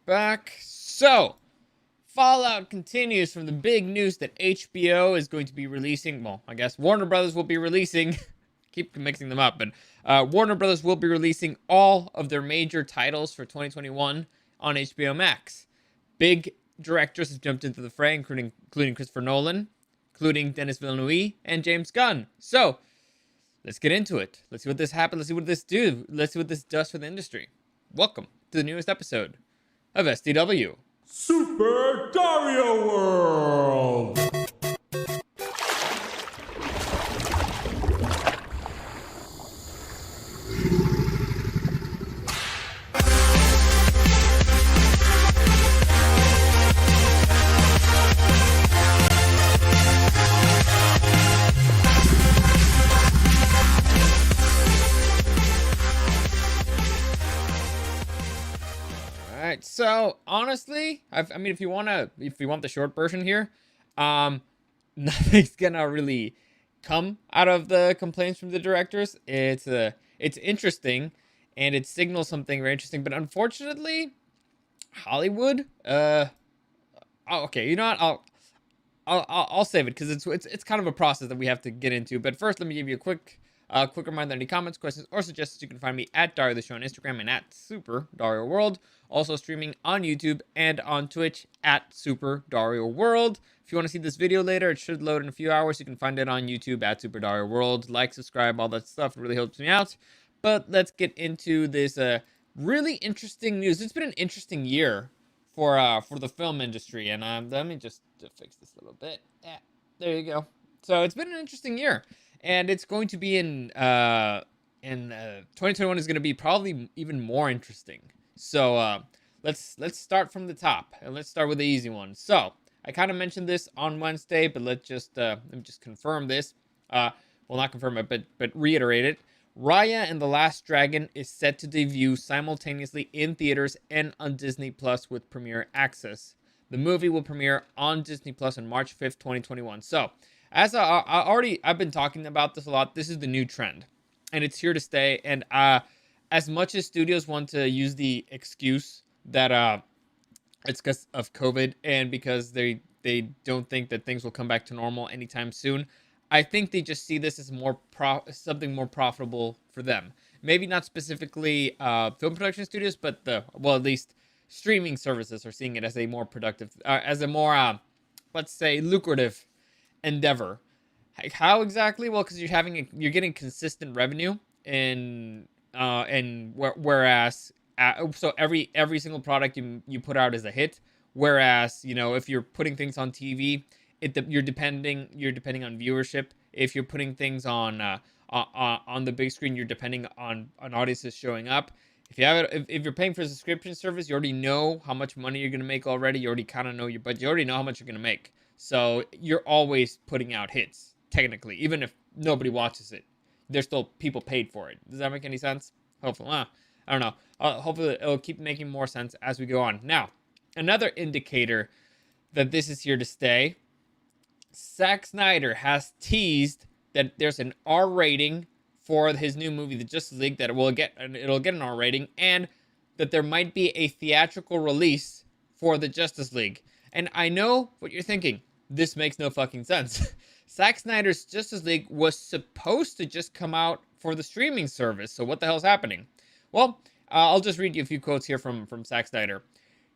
Back. So, Fallout continues from the big news that HBO is going to be releasing, well, I guess Warner Brothers will be releasing, keep mixing them up, but Warner Brothers will be releasing all of their major titles for 2021 on HBO Max. Big directors have jumped into the fray, including Christopher Nolan, including Denis Villeneuve, and James Gunn. So, let's get into it. Let's see what this happens. Let's see what this do. Let's see what this does for the industry. Welcome to the newest episode of SDW Super Dario World. So honestly, I mean, if you want the short version here, nothing's gonna really come out of the complaints from the directors. It's interesting, and it signals something very interesting. But unfortunately, Hollywood. Okay, you know what? I'll save it because it's kind of a process that we have to get into. But first, let me give you a quick reminder: any comments, questions, or suggestions, you can find me at Dario the Show on Instagram and at Super Dario World. Also streaming on YouTube and on Twitch at Super Dario World. If you want to see this video later, it should load in a few hours. You can find it on YouTube at Super Dario World. Like, subscribe, all that stuff. It really helps me out. But let's get into this really interesting news. It's been an interesting year for the film industry, and let me just fix this a little bit. Yeah, there you go. So it's been an interesting year, and it's going to be in 2021 is going to be probably even more interesting. So let's start from the top, and let's start with the easy one. So I kind of mentioned this on Wednesday, but let me just confirm this. Well, not confirm it, but reiterate it. Raya and the Last Dragon is set to debut simultaneously in theaters and on Disney Plus with premiere access. The movie will premiere on Disney Plus on March 5th, 2021. So, as I've been talking about this a lot, this is the new trend, and it's here to stay. And as much as studios want to use the excuse that it's because of COVID and because they don't think that things will come back to normal anytime soon, I think they just see this as something more profitable for them. Maybe not specifically film production studios, but at least streaming services are seeing it as a more productive, as a more, let's say, lucrative endeavor. How exactly? Well, because you're getting consistent revenue, and whereas so every single product you put out is a hit. Whereas, if you're putting things on TV, you're depending on viewership. If you're putting things on the big screen, you're depending on audiences showing up. If you're paying for a subscription service, you already know how much money you're gonna make already. You already kind of know your budget. You already know how much you're gonna make. So you're always putting out hits, technically, even if nobody watches it. There's still people paid for it. Does that make any sense? Hopefully, I don't know. Hopefully, it'll keep making more sense as we go on. Now, another indicator that this is here to stay. Zack Snyder has teased that there's an R rating for his new movie, The Justice League, that it'll get an R rating, and that there might be a theatrical release for The Justice League. And I know what you're thinking. This makes no fucking sense. Zack Snyder's Justice League was supposed to just come out for the streaming service, so what the hell's happening? Well, I'll just read you a few quotes here from Zack Snyder.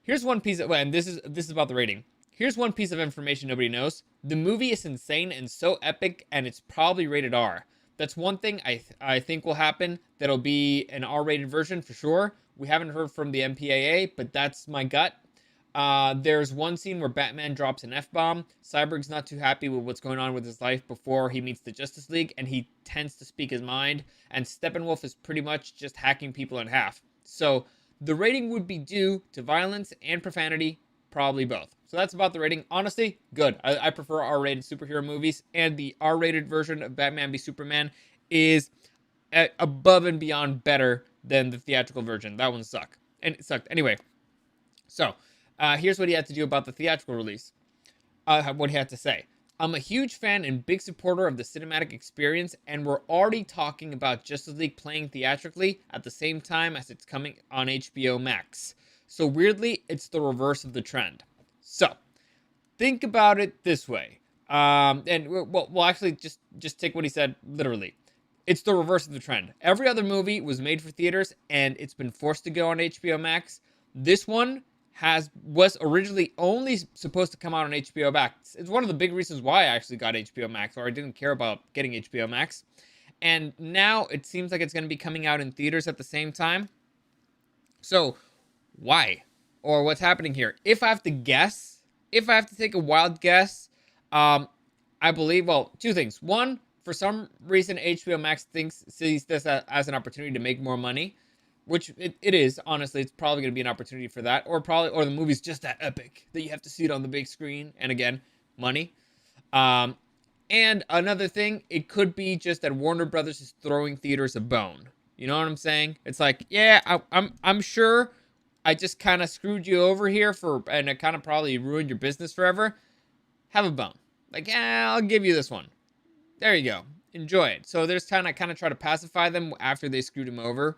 Here's one piece of, and this is about the rating. Here's one piece of information nobody knows. The movie is insane and so epic, and it's probably rated R. That's one thing I think will happen. That'll be an R-rated version for sure. We haven't heard from the MPAA, but that's my gut. There's one scene where Batman drops an F-bomb. Cyborg's not too happy with what's going on with his life before he meets the Justice League, and he tends to speak his mind. And Steppenwolf is pretty much just hacking people in half. So the rating would be due to violence and profanity, probably both. So that's about the rating. Honestly, good. I prefer R-rated superhero movies, and the R-rated version of Batman v Superman is above and beyond better than the theatrical version. That one sucked. And it sucked. Anyway, so here's what he had to do about the theatrical release. What he had to say. I'm a huge fan and big supporter of the cinematic experience, and we're already talking about Justice League playing theatrically at the same time as it's coming on HBO Max. So weirdly, it's the reverse of the trend. So think about it this way. And we'll actually just take what he said literally. It's the reverse of the trend. Every other movie was made for theaters, and it's been forced to go on HBO Max. This one was originally only supposed to come out on HBO Max. It's one of the big reasons why I actually got HBO Max, or I didn't care about getting HBO Max. And now it seems like it's going to be coming out in theaters at the same time. So why? Or what's happening here? If I have to guess, if I have to take a wild guess, I believe, well, two things. One, for some reason, HBO Max sees this as an opportunity to make more money, which it is. Honestly, it's probably going to be an opportunity for that, or the movie's just that epic that you have to see it on the big screen. And again, money. And another thing, it could be just that Warner Brothers is throwing theaters a bone. You know what I'm saying? It's like, yeah, I'm sure I just kind of screwed you over here and it kind of probably ruined your business forever. Have a bone. Like, yeah, I'll give you this one. There you go. Enjoy it. So there's kind of try to pacify them after they screwed him over.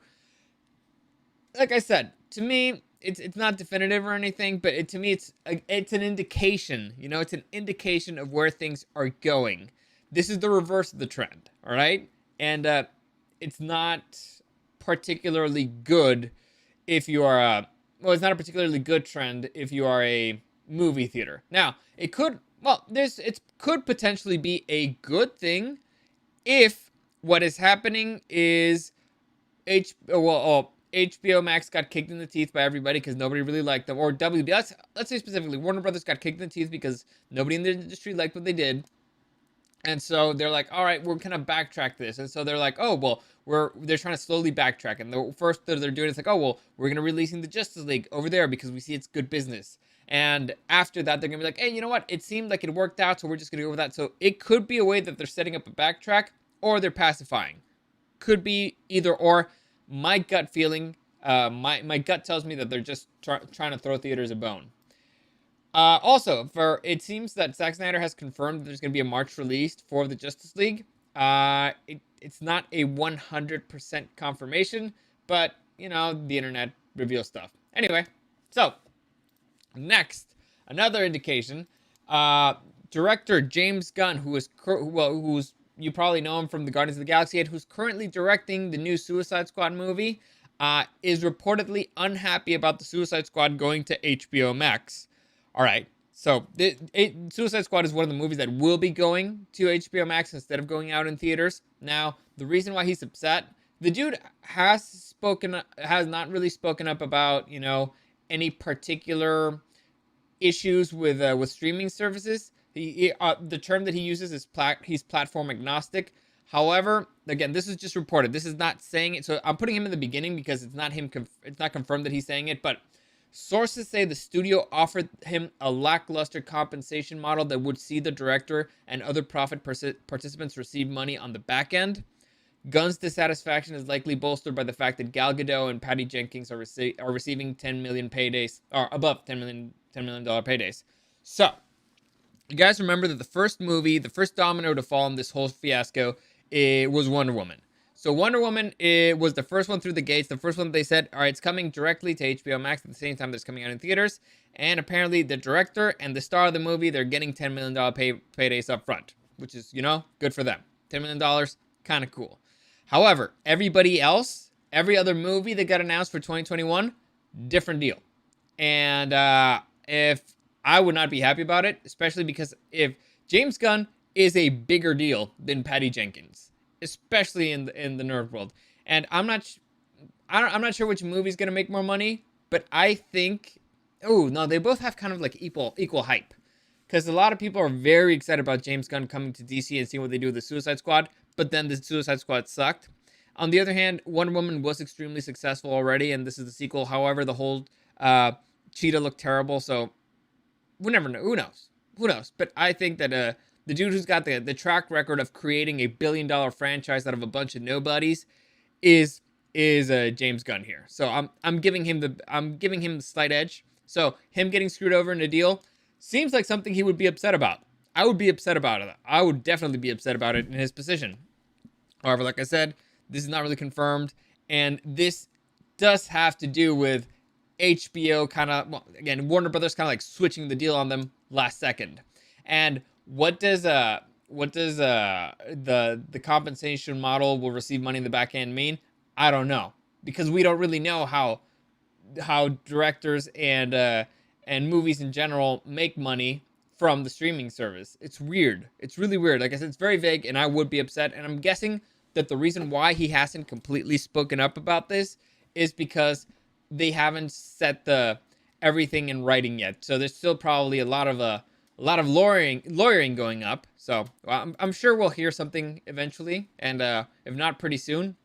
Like I said, to me, it's not definitive or anything, but to me, it's an indication. You know, it's an indication of where things are going. This is the reverse of the trend, all right? And it's not particularly good if you are it's not a particularly good trend if you are a movie theater. Now, it could potentially be a good thing if what is happening is HBO Max got kicked in the teeth by everybody because nobody really liked them, or WB. Let's say specifically, Warner Brothers got kicked in the teeth because nobody in the industry liked what they did, and so they're like, all right, we're gonna backtrack this, and so they're like, oh well, they're trying to slowly backtrack, and the first that they're doing is like, oh well, we're gonna releasing the Justice League over there because we see it's good business, and after that they're gonna be like, hey, you know what? It seemed like it worked out, so we're just gonna go with that. So it could be a way that they're setting up a backtrack, or they're pacifying. Could be either or. My gut feeling, my gut tells me that they're just trying to throw theaters a bone. Also, it seems that Zack Snyder has confirmed that there's going to be a March release for the Justice League. It's not a 100% confirmation, but, you know, the internet reveals stuff. Anyway, so, next, another indication. Director James Gunn, who's you probably know him from the Guardians of the Galaxy, and who's currently directing the new Suicide Squad movie, is reportedly unhappy about the Suicide Squad going to HBO Max. All right, so Suicide Squad is one of the movies that will be going to HBO Max instead of going out in theaters. Now, the reason why he's upset, the dude has not really spoken up about, you know, any particular issues with streaming services. The term that he uses is he's platform agnostic. However, again, this is just reported. This is not saying it. So I'm putting him in the beginning because it's not him. It's not confirmed that he's saying it. But sources say the studio offered him a lackluster compensation model that would see the director and other profit participants receive money on the back end. Gunn's dissatisfaction is likely bolstered by the fact that Gal Gadot and Patty Jenkins are receiving 10 million paydays, or above $10 million paydays. So, you guys remember that the first domino to fall in this whole fiasco, was Wonder Woman. So Wonder Woman, it was the first one through the gates. The first one they said, all right, it's coming directly to HBO Max at the same time that it's coming out in theaters. And apparently the director and the star of the movie, they're getting $10 million paydays up front, which is, you know, good for them. $10 million, kind of cool. However, everybody else, every other movie that got announced for 2021, different deal. And if I would not be happy about it, especially because if James Gunn is a bigger deal than Patty Jenkins, especially in the nerd world. And I'm not sure which movie's gonna make more money, but I think, they both have kind of like equal hype, because a lot of people are very excited about James Gunn coming to DC and seeing what they do with the Suicide Squad, but then the Suicide Squad sucked. On the other hand, Wonder Woman was extremely successful already, and this is the sequel. However, the whole Cheetah looked terrible, so we'll never know. Who knows? Who knows? But I think that the dude who's got the track record of creating a $1 billion franchise out of a bunch of nobodies is James Gunn here. So I'm giving him the slight edge. So him getting screwed over in a deal seems like something he would be upset about. I would be upset about it. I would definitely be upset about it in his position. However, like I said, this is not really confirmed, and this does have to do with HBO kind of, well, again, Warner Brothers kind of like switching the deal on them last second. And what does the compensation model will receive money in the back end mean? I don't know, because we don't really know how directors and movies in general make money from the streaming service. It's weird. It's really weird. Like I said, it's very vague, and I would be upset. And I'm guessing that the reason why he hasn't completely spoken up about this is because they haven't set the everything in writing yet. So there's still probably a lot of lawyering going up. So I'm sure we'll hear something eventually, and if not, pretty soon.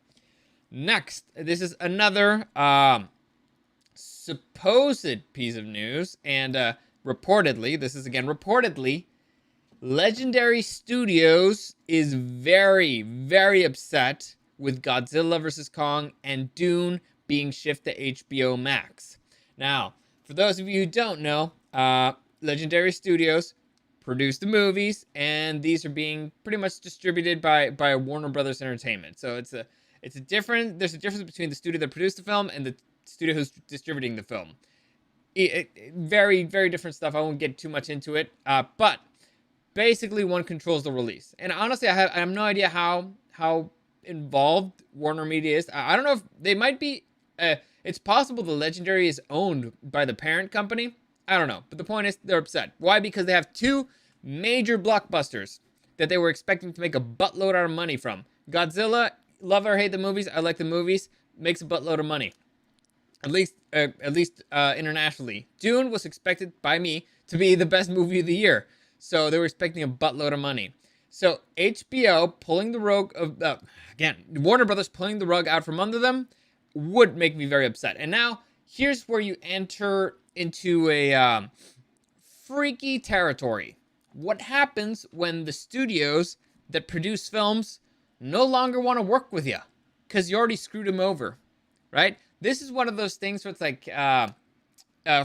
Next, this is another supposed piece of news, and reportedly, this is again reportedly, Legendary Studios is very, very upset with Godzilla vs. Kong and Dune being shifted to HBO Max. Now, for those of you who don't know, Legendary Studios produced the movies, and these are being pretty much distributed by Warner Brothers Entertainment. So there's a difference between the studio that produced the film and the studio who's distributing the film. Very, very different stuff. I won't get too much into it, but basically one controls the release. And honestly, I have no idea how involved Warner Media is. I don't know if they might be. It's possible the Legendary is owned by the parent company. I don't know, but the point is they're upset. Why? Because they have two major blockbusters that they were expecting to make a buttload out of money from. Godzilla, love or hate the movies, I like the movies, makes a buttload of money. At least internationally. Dune was expected by me to be the best movie of the year. So they were expecting a buttload of money. So HBO pulling the rug of, Warner Brothers pulling the rug out from under them would make me very upset. And now, here's where you enter into a freaky territory. What happens when the studios that produce films no longer want to work with you? Because you already screwed them over, right? This is one of those things where it's like,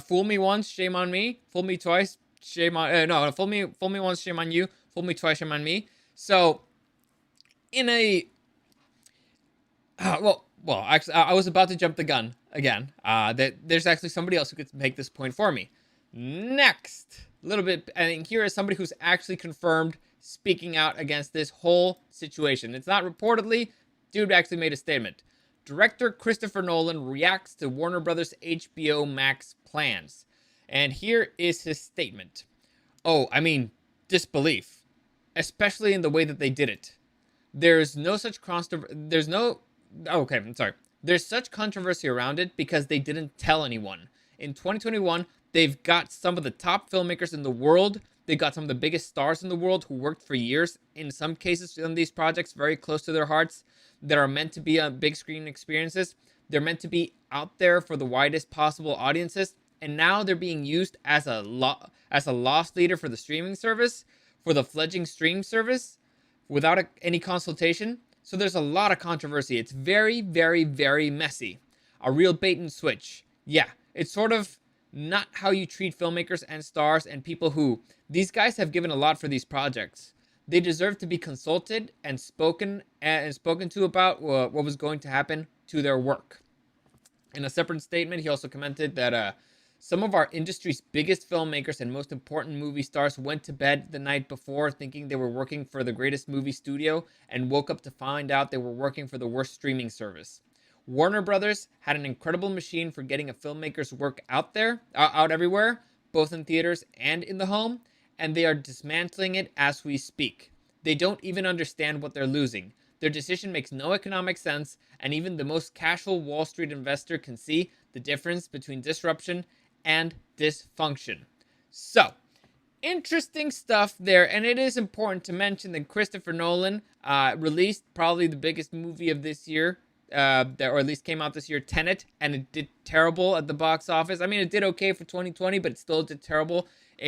fool me once, shame on me. Fool me twice, shame on... fool me once, shame on you. Fool me twice, shame on me. So, in a... Well, actually, I was about to jump the gun again. There's actually somebody else who could make this point for me. Next, a little bit, and here is somebody who's actually confirmed speaking out against this whole situation. It's not reportedly. Dude actually made a statement. Director Christopher Nolan reacts to Warner Brothers HBO Max plans. And here is his statement. Oh, I mean, disbelief. Especially in the way that they did it. There's such controversy around it because they didn't tell anyone. In 2021, they've got some of the top filmmakers in the world. They've got some of the biggest stars in the world who worked for years, in some cases on these projects, very close to their hearts, that are meant to be on big screen experiences. They're meant to be out there for the widest possible audiences, and now they're being used as a loss leader for the streaming service, for the fledgling stream service, without any consultation. So there's a lot of controversy. It's very, very, very messy. A real bait and switch. Yeah, it's sort of not how you treat filmmakers and stars and people who... These guys have given a lot for these projects. They deserve to be consulted and spoken to about what was going to happen to their work. In a separate statement, he also commented that some of our industry's biggest filmmakers and most important movie stars went to bed the night before thinking they were working for the greatest movie studio and woke up to find out they were working for the worst streaming service. Warner Brothers had an incredible machine for getting a filmmaker's work out everywhere, both in theaters and in the home, and they are dismantling it as we speak. They don't even understand what they're losing. Their decision makes no economic sense, and even the most casual Wall Street investor can see the difference between disruption and dysfunction. So, interesting stuff there, and it is important to mention that Christopher Nolan released probably the biggest movie of this year, or at least came out this year, Tenet, and it did terrible at the box office. I mean, it did okay for 2020, but it still did terrible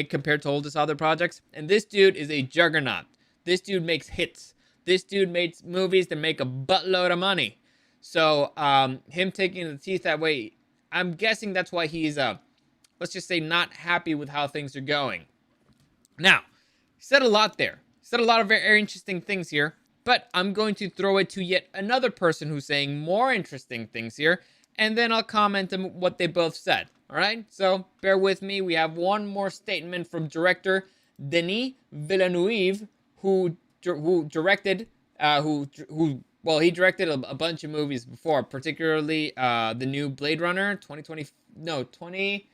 compared to all his other projects. And this dude is a juggernaut. This dude makes hits. This dude makes movies that make a buttload of money. So him taking the teeth that way, I'm guessing that's why he's let's just say not happy with how things are going. Now, he said a lot there. He said a lot of very interesting things here, but I'm going to throw it to yet another person who's saying more interesting things here, and then I'll comment on what they both said. All right? So bear with me. We have one more statement from director Denis Villenueve, who directed, he directed a bunch of movies before, particularly the new Blade Runner 2020. No, 20.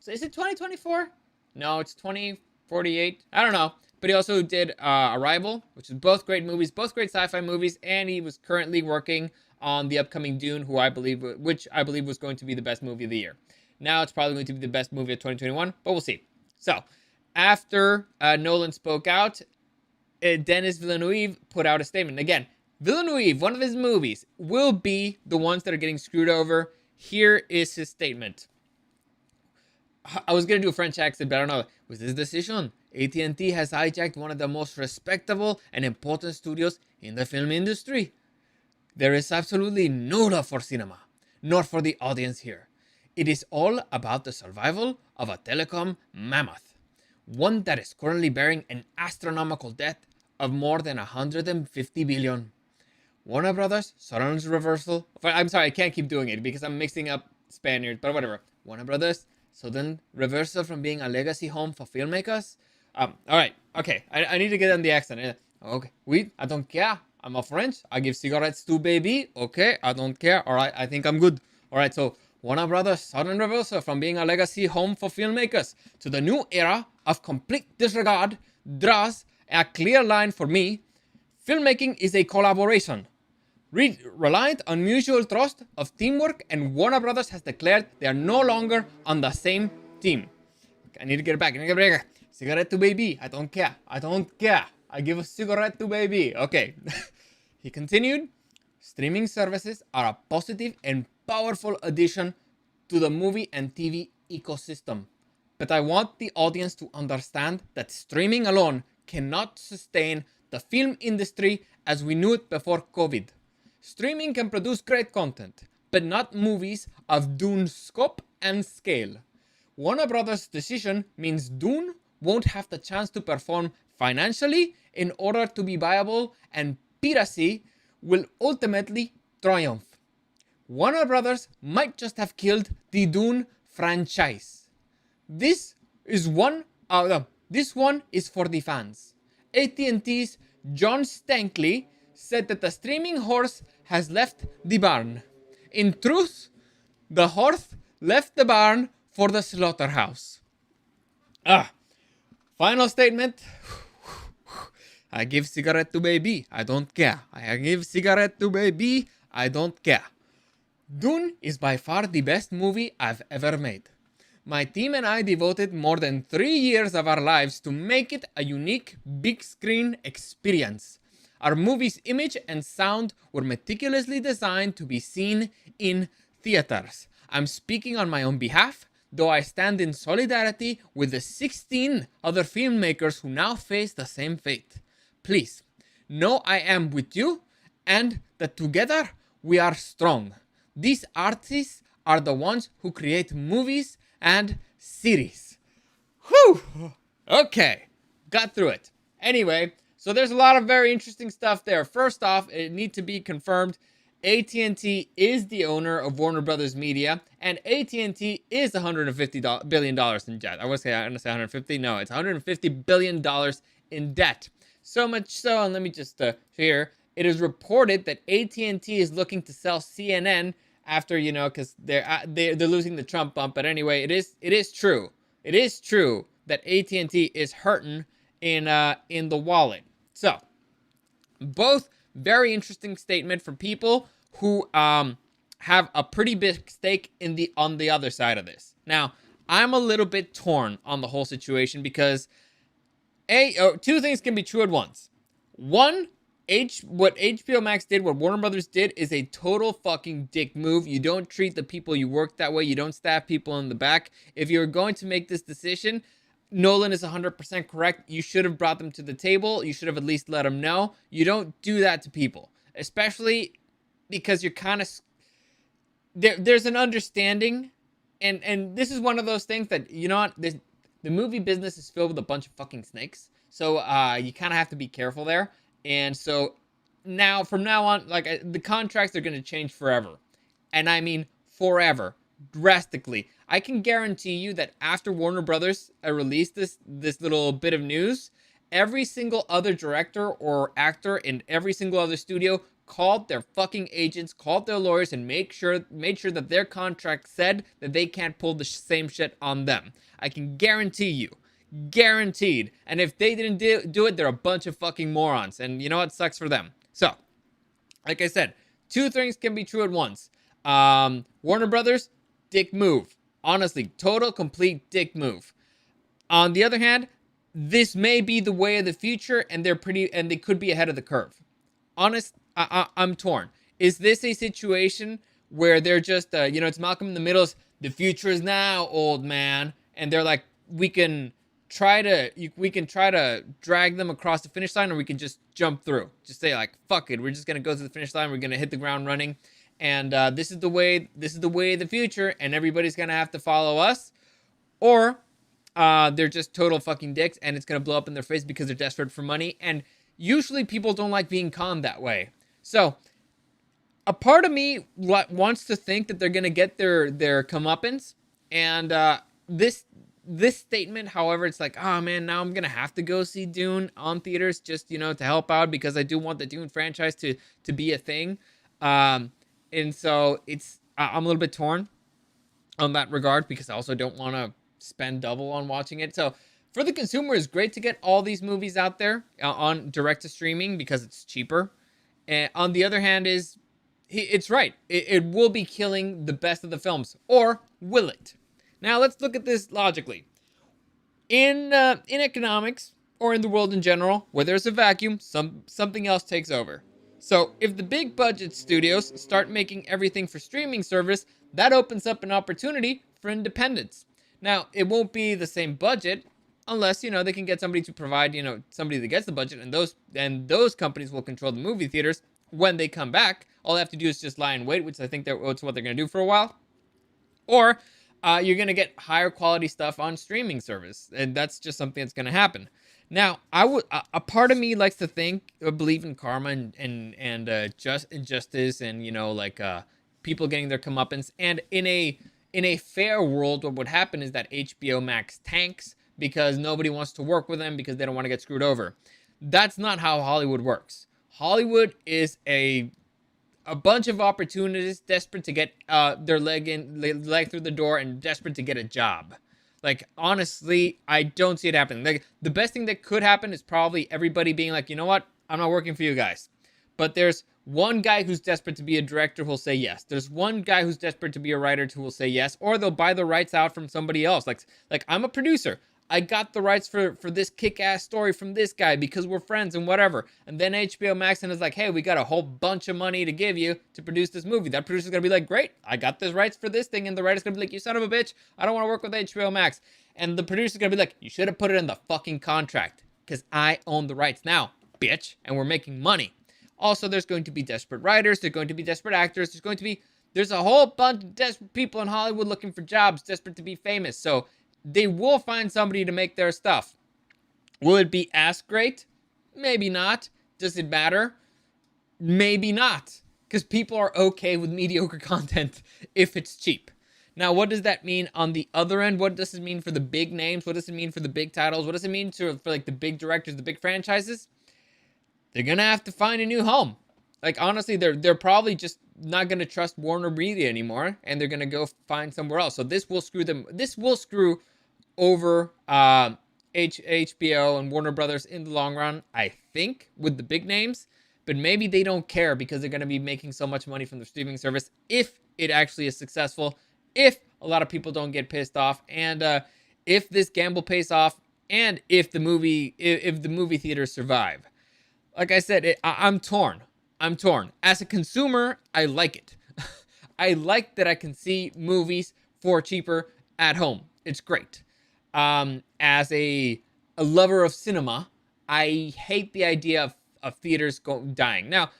Is it 2024? No, it's 2048. I don't know. But he also did Arrival, which is both great movies, both great sci-fi movies, and he was currently working on the upcoming Dune, which I believe was going to be the best movie of the year. Now it's probably going to be the best movie of 2021, but we'll see. So, after Nolan spoke out, Denis Villeneuve put out a statement. Again, Villeneuve, one of his movies, will be the ones that are getting screwed over. Here is his statement. I was going to do a French accent, but I don't know. With this decision, AT&T has hijacked one of the most respectable and important studios in the film industry. There is absolutely no love for cinema, nor for the audience here. It is all about the survival of a telecom mammoth, one that is currently bearing an astronomical debt of more than 150 billion. Warner Brothers, Sudden's reversal. I'm sorry, I can't keep doing it because I'm mixing up Spaniards, but whatever. Warner Brothers, sudden reversal from being a legacy home for filmmakers. All right, okay. I need to get on the accent. Okay, oui, I don't care. I'm a French. I give cigarettes to baby. Okay, I don't care. All right, I think I'm good. All right, so Warner Brothers' sudden reversal from being a legacy home for filmmakers to the new era of complete disregard draws a clear line for me. Filmmaking is a collaboration, reliant on mutual trust of teamwork, and Warner Brothers has declared they are no longer on the same team. I need to get it back. Cigarette to baby. I don't care. I don't care. I give a cigarette to baby. Okay. He continued, streaming services are a positive and powerful addition to the movie and TV ecosystem. But I want the audience to understand that streaming alone cannot sustain the film industry as we knew it before COVID. Streaming can produce great content, but not movies of Dune's scope and scale. Warner Brothers' decision means Dune won't have the chance to perform financially in order to be viable, and piracy will ultimately triumph. Warner Brothers might just have killed the Dune franchise. This one is for the fans. AT&T's John Stankley said that the streaming horse has left the barn. In truth, the horse left the barn for the slaughterhouse. Final statement. I give cigarette to baby. I don't care. I give cigarette to baby. I don't care. Dune is by far the best movie I've ever made. My team and I devoted more than 3 years of our lives to make it a unique big screen experience. Our movie's image and sound were meticulously designed to be seen in theaters. I'm speaking on my own behalf, though I stand in solidarity with the 16 other filmmakers who now face the same fate. Please, know I am with you, and that together we are strong. These artists are the ones who create movies and series. Whew! Okay, got through it. Anyway, so there's a lot of very interesting stuff there. First off, it needs to be confirmed. AT&T is the owner of Warner Brothers Media, and AT&T is $150 billion in debt. I was going to say 150. No, it's $150 billion in debt. So much so, and let me just here. It is reported that AT&T is looking to sell CNN after, because they're losing the Trump bump. But anyway, it is true. It is true that AT&T is hurting in the wallet. So, both very interesting statement for people who have a pretty big stake on the other side of this. Now, I'm a little bit torn on the whole situation because two things can be true at once. One, What HBO Max did, what Warner Brothers did, is a total fucking dick move. You don't treat the people you work that way. You don't staff people in the back. If you're going to make this decision, Nolan is 100% correct. You should have brought them to the table. You should have at least let them know. You don't do that to people, especially because you're kind of there's an understanding, and this is one of those things that, you know what, the movie business is filled with a bunch of fucking snakes, so you kind of have to be careful there. And so now, from now on, like, the contracts are going to change forever, and I mean forever, drastically. I can guarantee you that after Warner Brothers released this little bit of news, every single other director or actor in every single other studio called their fucking agents, called their lawyers, and made sure that their contract said that they can't pull the same shit on them. I can guarantee you. Guaranteed. And if they didn't do it, they're a bunch of fucking morons. And you know what? Sucks for them. So, like I said, two things can be true at once. Warner Brothers, dick move. Honestly, total, complete dick move. On the other hand, this may be the way of the future, and they could be ahead of the curve. I'm torn. Is this a situation where they're just, it's Malcolm in the Middle's, the future is now, old man, and they're like, we can try to drag them across the finish line, or we can just jump through. Just say, like, fuck it, we're just gonna go to the finish line, we're gonna hit the ground running, and this is the way of the future, and everybody's gonna have to follow us. Or they're just total fucking dicks, and it's gonna blow up in their face because they're desperate for money. And usually people don't like being conned that way. So a part of me wants to think that they're gonna get their comeuppance. And this statement, however, it's like, oh man, now I'm gonna have to go see Dune on theaters just, to help out, because I do want the Dune franchise to be a thing. And so I'm a little bit torn on that regard, because I also don't want to spend double on watching it. So for the consumer, it's great to get all these movies out there on direct to streaming because it's cheaper. And on the other hand, it's right. It will be killing the best of the films, or will it? Now let's look at this logically. In economics, or in the world in general, where there's a vacuum, something else takes over. So if the big budget studios start making everything for streaming service, that opens up an opportunity for independence. Now, it won't be the same budget unless, they can get somebody to provide, somebody that gets the budget, and those companies will control the movie theaters when they come back. All they have to do is just lie in wait, which I think that's what they're going to do for a while. Or you're going to get higher quality stuff on streaming service, and that's just something that's going to happen. Now, a part of me likes to believe in karma and injustice, and people getting their comeuppance. And in a fair world, what would happen is that HBO Max tanks because nobody wants to work with them because they don't want to get screwed over. That's not how Hollywood works. Hollywood is a bunch of opportunists desperate to get their leg through the door and desperate to get a job. Like, honestly, I don't see it happening. Like, the best thing that could happen is probably everybody being like, you know what? I'm not working for you guys. But there's one guy who's desperate to be a director who will say yes. There's one guy who's desperate to be a writer who will say yes. Or they'll buy the rights out from somebody else. Like I'm a producer. I got the rights for this kick-ass story from this guy because we're friends and whatever. And then HBO Max is like, hey, we got a whole bunch of money to give you to produce this movie. That producer's going to be like, great, I got the rights for this thing. And the writer's going to be like, you son of a bitch, I don't want to work with HBO Max. And the producer's going to be like, you should have put it in the fucking contract because I own the rights now, bitch. And we're making money. Also, there's going to be desperate writers. There's going to be desperate actors. There's a whole bunch of desperate people in Hollywood looking for jobs, desperate to be famous. So they will find somebody to make their stuff. Will it be as great? Maybe not. Does it matter? Maybe not. Because people are okay with mediocre content if it's cheap. Now, what does that mean on the other end? What does it mean for the big names? What does it mean for the big titles? What does it mean for like the big directors, the big franchises? They're gonna have to find a new home. Like, honestly, they're probably just not gonna trust Warner Media anymore, and they're gonna go find somewhere else. So this will screw them. This will screw over HBO and Warner Brothers in the long run, I think, with the big names. But maybe they don't care because they're gonna be making so much money from the streaming service if it actually is successful, if a lot of people don't get pissed off, and if this gamble pays off, and if the movie theaters survive. like I said, I'm torn. I'm torn. As a consumer, I like it. I like that I can see movies for cheaper at home. It's great. As a lover of cinema, I hate the idea of theaters dying. Now,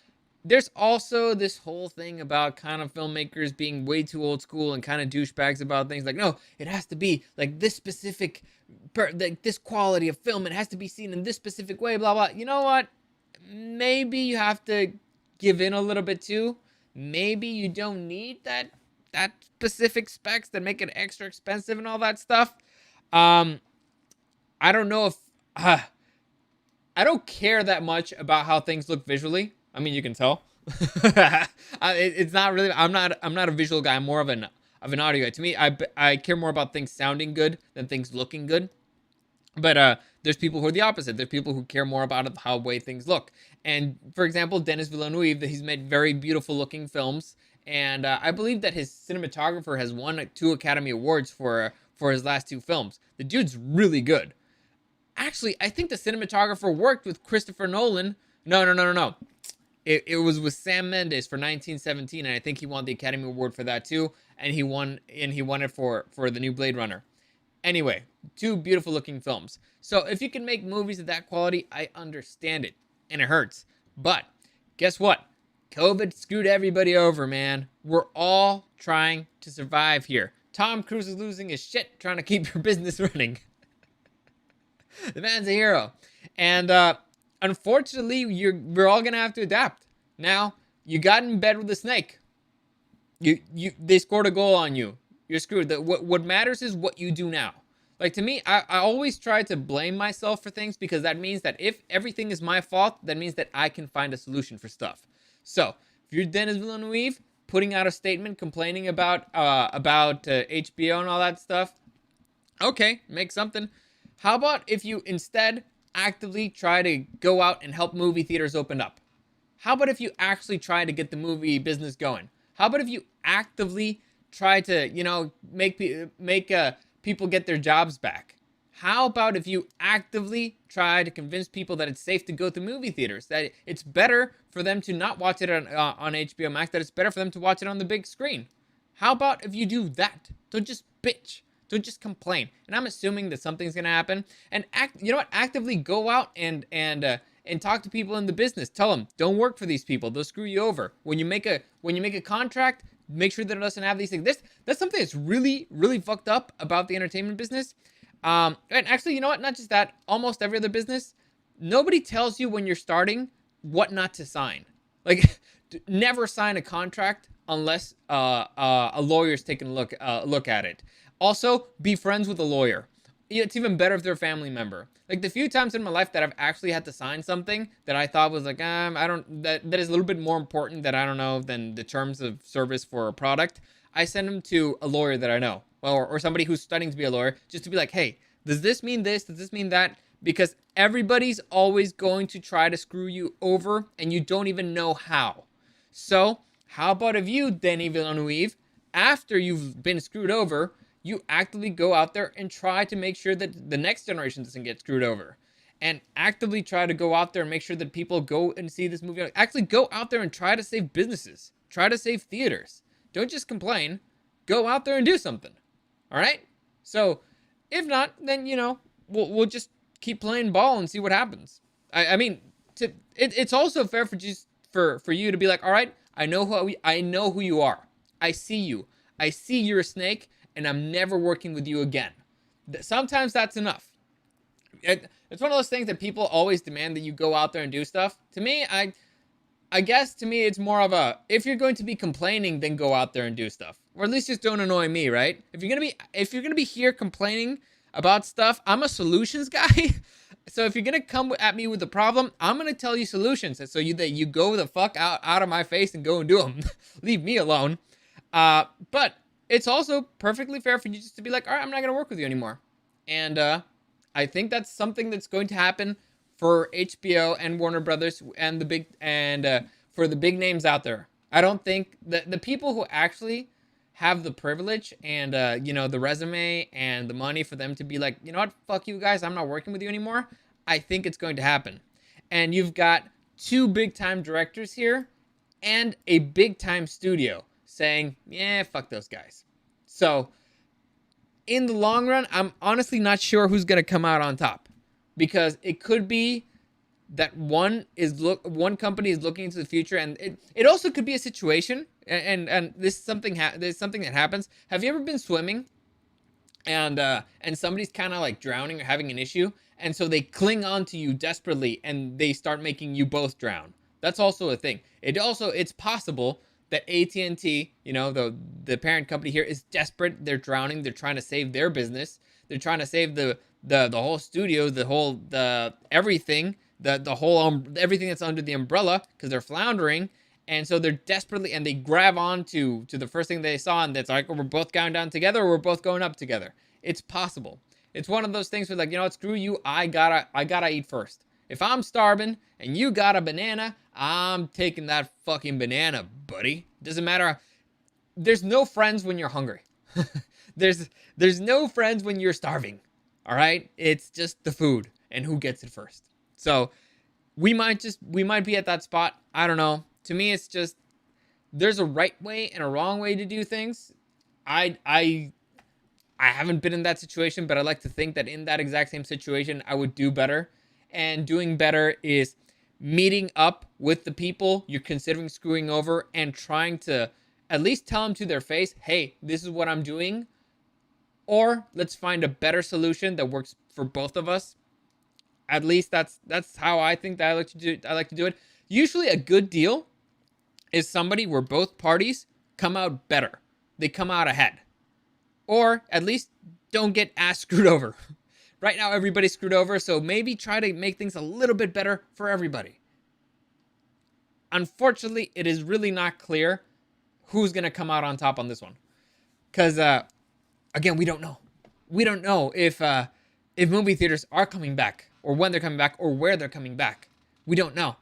there's also this whole thing about kind of filmmakers being way too old school and kind of douchebags about things like, no, it has to be like this specific, like this quality of film. It has to be seen in this specific way, blah, blah. You know what? Maybe you have to give in a little bit too. Maybe you don't need that specific specs that make it extra expensive and all that stuff. Um, I don't know if I don't care that much about how things look visually. I mean, you can tell. It's not really. I'm not a visual guy. I'm more of an audio guy. To me, I care more about things sounding good than things looking good. But there's people who are the opposite. There's people who care more about how way things look. And for example, Denis Villeneuve, he's made very beautiful looking films, and I believe that his cinematographer has won 2 Academy Awards for his last 2 films. The dude's really good. Actually, I think the cinematographer worked with Christopher Nolan. No. It was with Sam Mendes for 1917, and I think he won the Academy Award for that too. And he won it for the new Blade Runner. Anyway, 2 beautiful looking films. So if you can make movies of that quality, I understand it, and it hurts. But guess what? COVID screwed everybody over, man. We're all trying to survive here. Tom Cruise is losing his shit trying to keep your business running. The man's a hero. And unfortunately, we're all gonna have to adapt. Now, you got in bed with a snake. They scored a goal on you. You're screwed. What matters is what you do now. Like, to me, I always try to blame myself for things, because that means that if everything is my fault, that means that I can find a solution for stuff. So if you're Denis Villeneuve putting out a statement complaining about HBO and all that stuff, okay, make something. How about if you instead actively try to go out and help movie theaters open up? How about if you actually try to get the movie business going? How about if you actively try to, make people get their jobs back? How about if you actively try to convince people that it's safe to go to movie theaters, that it's better for them to not watch it on HBO Max, that it's better for them to watch it on the big screen? How about if you do that? Don't just bitch. Don't just complain. And I'm assuming that something's gonna happen. And actively go out and talk to people in the business. Tell them, don't work for these people. They'll screw you over. When you make a contract, make sure that it doesn't have these things. That's something that's really, really fucked up about the entertainment business. And actually, you know what? Not just that. Almost every other business, nobody tells you when you're starting what not to sign. Like, never sign a contract unless a lawyer's taking a look at it. Also, be friends with a lawyer. It's even better if they're a family member. Like, the few times in my life that I've actually had to sign something that I thought was like, that is a little bit more important than the terms of service for a product, I send them to a lawyer that I know, or somebody who's studying to be a lawyer, just to be like, hey, does this mean this? Does this mean that? Because everybody's always going to try to screw you over, and you don't even know how. So, how about if you, Denis Villeneuve, after you've been screwed over, you actively go out there and try to make sure that the next generation doesn't get screwed over, and actively try to go out there and make sure that people go and see this movie. Actually go out there and try to save businesses. Try to save theaters. Don't just complain. Go out there and do something. All right? So if not, then, we'll just keep playing ball and see what happens. I mean, it's also fair for you to be like, all right, I know who you are. I see you. I see you're a snake, and I'm never working with you again. Sometimes that's enough. It's one of those things that people always demand that you go out there and do stuff. To me, I guess to me it's more of a, if you're going to be complaining, then go out there and do stuff. Or at least just don't annoy me, right? If you're gonna be here complaining about stuff, I'm a solutions guy. So if you're gonna come at me with a problem, I'm gonna tell you solutions, so that you go the fuck out of my face and go and do them. Leave me alone. But it's also perfectly fair for you just to be like, all right, I'm not going to work with you anymore. And I think that's something that's going to happen for HBO and Warner Brothers and for the big names out there. I don't think the people who actually have the privilege and the resume and the money for them to be like, you know what, fuck you guys, I'm not working with you anymore. I think it's going to happen. And you've got two big time directors here and a big time studio saying, yeah, fuck those guys. So in the long run, I'm honestly not sure who's going to come out on top, because it could be that one company is looking into the future, and it also could be a situation, and this is something there's something that happens. Have you ever been swimming and somebody's kind of like drowning or having an issue, and so they cling on to you desperately and they start making you both drown? That's also a thing. It's possible that AT&T, the parent company here, is desperate. They're drowning. They're trying to save their business. They're trying to save the whole studio, the everything, the whole everything that's under the umbrella, because they're floundering. And so they're desperately, and they grab on to the first thing they saw, and that's like, oh, we're both going down together, or we're both going up together. It's possible. It's one of those things where, like, you know what, screw you, I gotta eat first. If I'm starving and you got a banana, I'm taking that fucking banana, buddy. Doesn't matter. There's no friends when you're hungry. there's no friends when you're starving. All right? It's just the food and who gets it first. So we might be at that spot. I don't know. To me, it's just, there's a right way and a wrong way to do things. I haven't been in that situation, but I like to think that in that exact same situation, I would do better. And doing better is meeting up with the people you're considering screwing over and trying to at least tell them to their face, hey, this is what I'm doing. Or let's find a better solution that works for both of us. At least that's how I think that I like to do it. Usually a good deal is somebody where both parties come out better. They come out ahead. Or at least don't get ass screwed over. Right now everybody's screwed over, so maybe try to make things a little bit better for everybody. Unfortunately, it is really not clear who's going to come out on top on this one. Because, again, we don't know. We don't know if movie theaters are coming back, or when they're coming back, or where they're coming back. We don't know.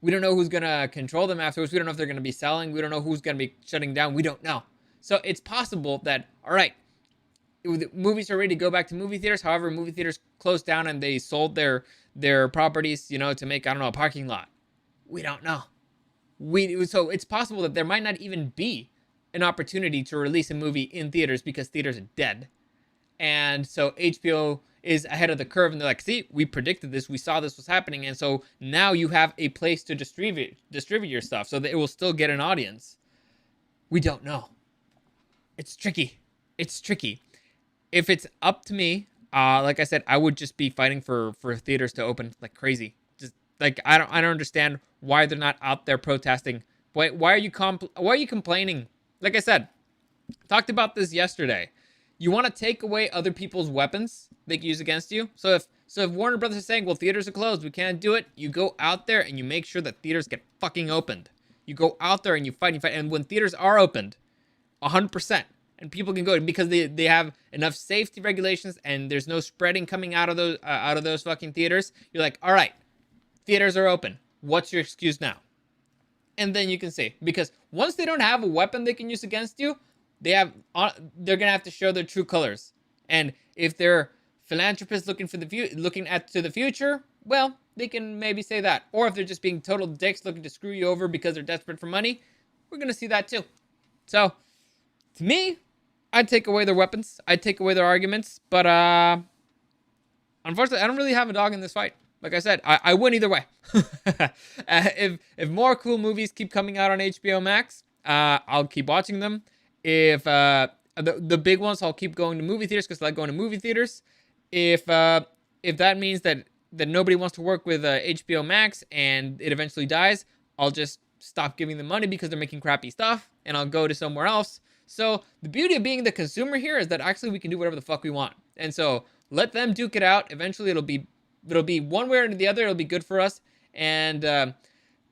We don't know who's going to control them afterwards. We don't know if they're going to be selling. We don't know who's going to be shutting down. We don't know. So it's possible that, all right, movies are ready to go back to movie theaters. However, movie theaters closed down and they sold their properties, to make, I don't know, a parking lot. We don't know. So it's possible that there might not even be an opportunity to release a movie in theaters because theaters are dead. And so HBO is ahead of the curve, and they're like, see, we predicted this, we saw this was happening, and so now you have a place to distribute your stuff so that it will still get an audience. We don't know. It's tricky. If it's up to me, like I said, I would just be fighting for theaters to open like crazy. Just like I don't understand why they're not out there protesting. Why are you complaining? Like I said, talked about this yesterday. You want to take away other people's weapons they can use against you. So if Warner Brothers is saying, well, theaters are closed, we can't do it, you go out there and you make sure that theaters get fucking opened. You go out there and you fight. And when theaters are opened, 100%, and people can go because they have enough safety regulations and there's no spreading coming out of those fucking theaters. You're like, all right, theaters are open. What's your excuse now? And then you can see, because once they don't have a weapon they can use against you, they're gonna have to show their true colors. And if they're philanthropists looking to the future, well, they can maybe say that. Or if they're just being total dicks looking to screw you over because they're desperate for money, we're gonna see that too. So, to me, I'd take away their weapons. I'd take away their arguments. But unfortunately, I don't really have a dog in this fight. Like I said, I win either way. If more cool movies keep coming out on HBO Max, I'll keep watching them. If the big ones, I'll keep going to movie theaters because I like going to movie theaters. If that means that nobody wants to work with HBO Max and it eventually dies, I'll just stop giving them money because they're making crappy stuff, and I'll go to somewhere else. So the beauty of being the consumer here is that actually we can do whatever the fuck we want. And so let them duke it out. Eventually it'll be one way or the other. It'll be good for us. And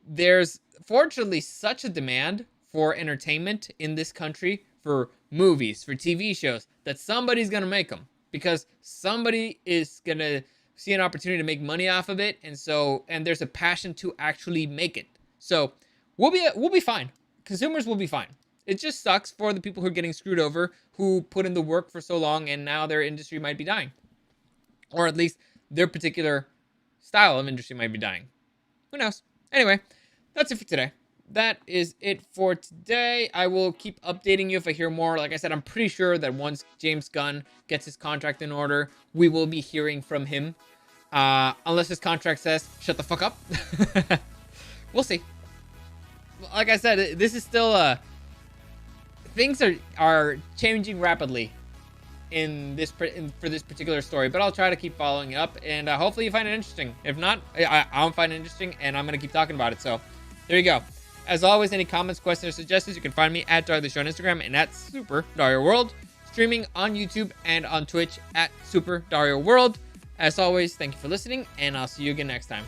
there's fortunately such a demand for entertainment in this country, for movies, for TV shows, that somebody's going to make them, because somebody is going to see an opportunity to make money off of it. And there's a passion to actually make it. So we'll be fine. Consumers will be fine. It just sucks for the people who are getting screwed over, who put in the work for so long, and now their industry might be dying. Or at least their particular style of industry might be dying. Who knows? Anyway, that's it for today. That is it for today. I will keep updating you if I hear more. Like I said, I'm pretty sure that once James Gunn gets his contract in order, we will be hearing from him. Unless his contract says, shut the fuck up. We'll see. Like I said, this is still, things are changing rapidly for this particular story, but I'll try to keep following it up, and hopefully you find it interesting. If not, I'll find it interesting, and I'm going to keep talking about it. So there you go. As always, any comments, questions, or suggestions, you can find me at Dario the Show on Instagram and at Super Dario World, streaming on YouTube and on Twitch at Super Dario World. As always, thank you for listening, and I'll see you again next time.